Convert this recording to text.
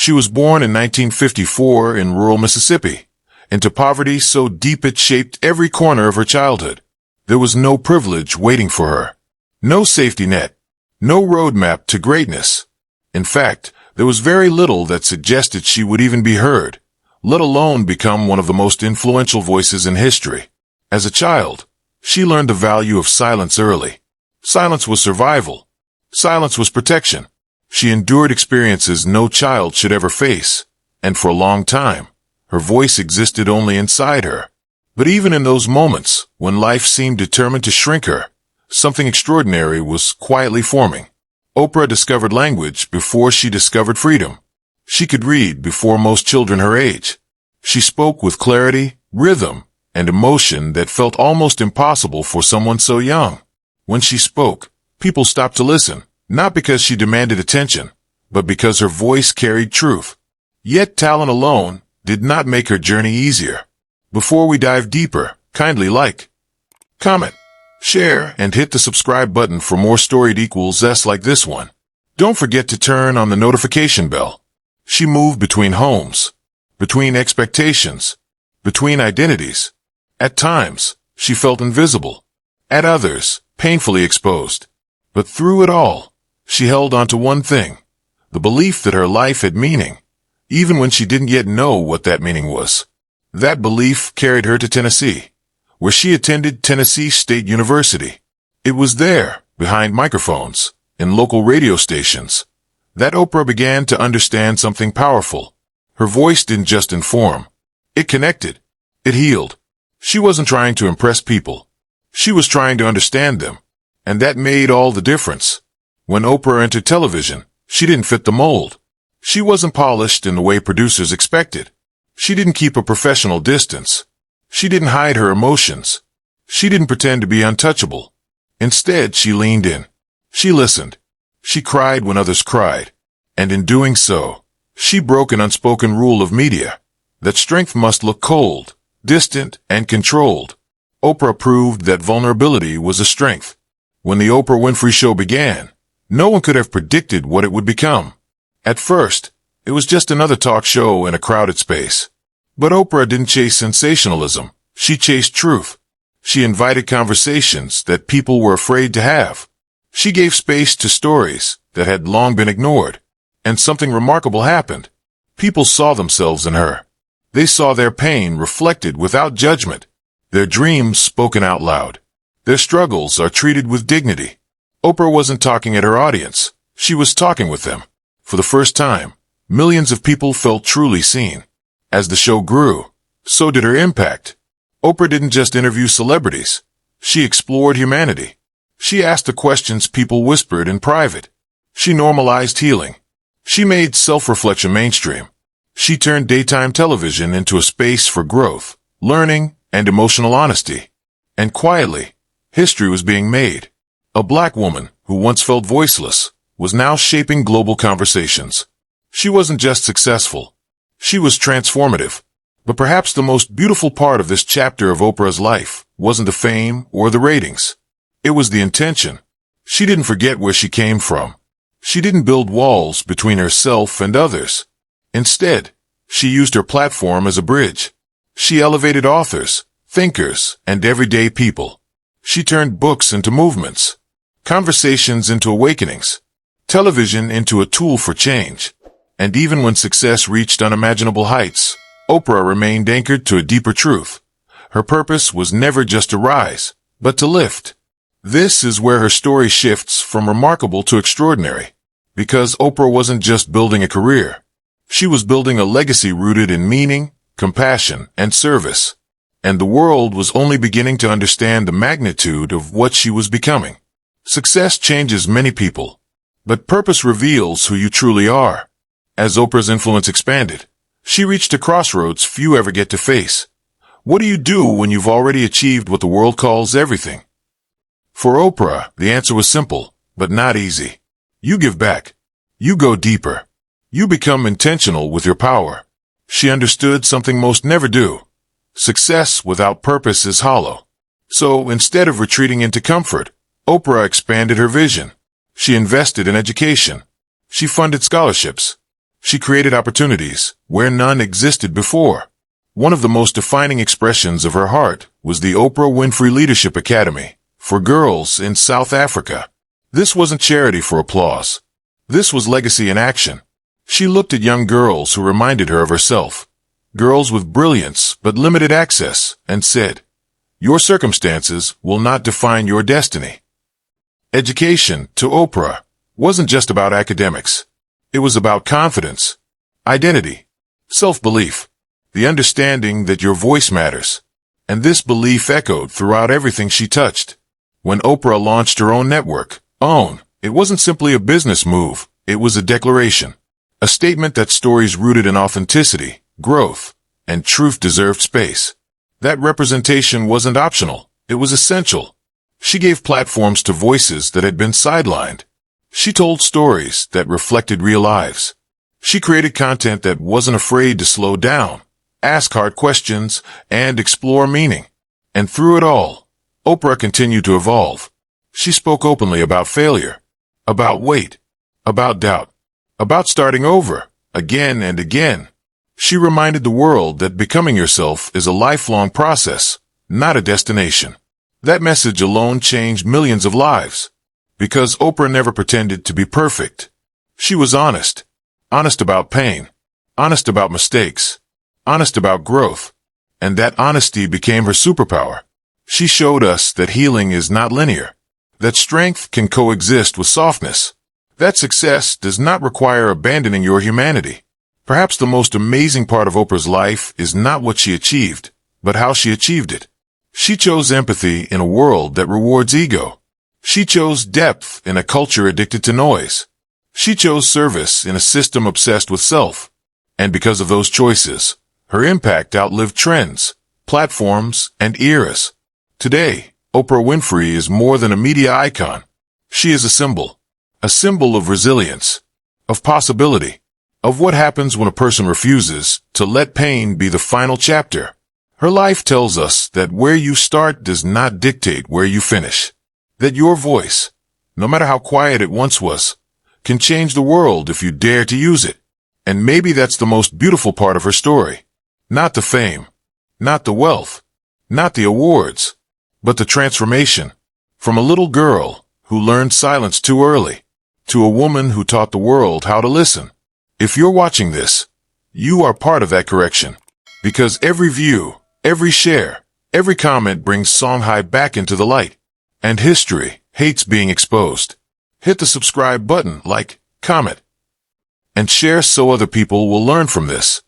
She was born in 1954 in rural Mississippi, into poverty so deep it shaped every corner of her childhood. There was no privilege waiting for her, no safety net, no roadmap to greatness. In fact, there was very little that suggested she would even be heard, let alone become one of the most influential voices in history. As a child, she learned the value of silence early. Silence was survival. Silence was protection. She endured experiences no child should ever face, and for a long time, her voice existed only inside her. But even in those moments, when life seemed determined to shrink her, something extraordinary was quietly forming. Oprah discovered language before she discovered freedom. She could read before most children her age. She spoke with clarity, rhythm, and emotion that felt almost impossible for someone so young. When she spoke, people stopped to listen, not because she demanded attention, but because her voice carried truth. Yet talent alone did not make her journey easier. Before we dive deeper, kindly like, comment, share, and hit the subscribe button for more storied equals S like this one. Don't forget to turn on the notification bell. She moved between homes, between expectations, between identities. At times, she felt invisible. At others, painfully exposed. But through it all, she held on to one thing, the belief that her life had meaning, even when she didn't yet know what that meaning was. That belief carried her to Tennessee, where she attended Tennessee State University. It was there, behind microphones, in local radio stations, that Oprah began to understand something powerful. Her voice didn't just inform. It connected. It healed. She wasn't trying to impress people. She was trying to understand them. And that made all the difference. When Oprah entered television, she didn't fit the mold. She wasn't polished in the way producers expected. She didn't keep a professional distance. She didn't hide her emotions. She didn't pretend to be untouchable. Instead, she leaned in. She listened. She cried when others cried. And in doing so, she broke an unspoken rule of media, that strength must look cold, distant, and controlled. Oprah proved that vulnerability was a strength. When the Oprah Winfrey Show began, no one could have predicted what it would become. At first, it was just another talk show in a crowded space. But Oprah didn't chase sensationalism. She chased truth. She invited conversations that people were afraid to have. She gave space to stories that had long been ignored. And something remarkable happened. People saw themselves in her. They saw their pain reflected without judgment. Their dreams spoken out loud. Their struggles are treated with dignity. Oprah wasn't talking at her audience. She was talking with them. For the first time, millions of people felt truly seen. As the show grew, so did her impact. Oprah didn't just interview celebrities. She explored humanity. She asked the questions people whispered in private. She normalized healing. She made self-reflection mainstream. She turned daytime television into a space for growth, learning, and emotional honesty. And quietly, history was being made. A black woman who once felt voiceless was now shaping global conversations. She wasn't just successful. She was transformative. But perhaps the most beautiful part of this chapter of Oprah's life wasn't the fame or the ratings. It was the intention. She didn't forget where she came from. She didn't build walls between herself and others. Instead, she used her platform as a bridge. She elevated authors, thinkers, and everyday people. She turned books into movements, conversations into awakenings, television into a tool for change. And even when success reached unimaginable heights, Oprah remained anchored to a deeper truth. Her purpose was never just to rise, but to lift. This is where her story shifts from remarkable to extraordinary. Because Oprah wasn't just building a career. She was building a legacy rooted in meaning, compassion, and service. And the world was only beginning to understand the magnitude of what she was becoming. Success changes many people, but purpose reveals who you truly are. As Oprah's influence expanded, she reached a crossroads few ever get to face. What do you do when you've already achieved what the world calls everything? For Oprah, the answer was simple, but not easy. You give back. You go deeper. You become intentional with your power. She understood something most never do. Success without purpose is hollow. So instead of retreating into comfort, Oprah expanded her vision. She invested in education. She funded scholarships. She created opportunities where none existed before. One of the most defining expressions of her heart was the Oprah Winfrey Leadership Academy for girls in South Africa. This wasn't charity for applause. This was legacy in action. She looked at young girls who reminded her of herself, girls with brilliance but limited access, and said, "Your circumstances will not define your destiny." Education, to Oprah, wasn't just about academics. It was about confidence, identity, self-belief, the understanding that your voice matters. And this belief echoed throughout everything she touched. When Oprah launched her own network, OWN, it wasn't simply a business move, it was a declaration. A statement that stories rooted in authenticity, growth, and truth deserved space. That representation wasn't optional, it was essential. She gave platforms to voices that had been sidelined. She told stories that reflected real lives. She created content that wasn't afraid to slow down, ask hard questions, and explore meaning. And through it all, Oprah continued to evolve. She spoke openly about failure, about weight, about doubt, about starting over, again and again. She reminded the world that becoming yourself is a lifelong process, not a destination. That message alone changed millions of lives. Because Oprah never pretended to be perfect. She was honest. Honest about pain. Honest about mistakes. Honest about growth. And that honesty became her superpower. She showed us that healing is not linear. That strength can coexist with softness. That success does not require abandoning your humanity. Perhaps the most amazing part of Oprah's life is not what she achieved, but how she achieved it. She chose empathy in a world that rewards ego. She chose depth in a culture addicted to noise. She chose service in a system obsessed with self. And because of those choices, her impact outlived trends, platforms, and eras. Today, Oprah Winfrey is more than a media icon. She is a symbol of resilience, of possibility, of what happens when a person refuses to let pain be the final chapter. Her life tells us that where you start does not dictate where you finish. That your voice, no matter how quiet it once was, can change the world if you dare to use it. And maybe that's the most beautiful part of her story. Not the fame, not the wealth, not the awards, but the transformation. From a little girl who learned silence too early, to a woman who taught the world how to listen. If you're watching this, you are part of that correction. Because every view, every share, every comment brings Songhai back into the light. And history hates being exposed. Hit the subscribe button, like, comment, and share so other people will learn from this.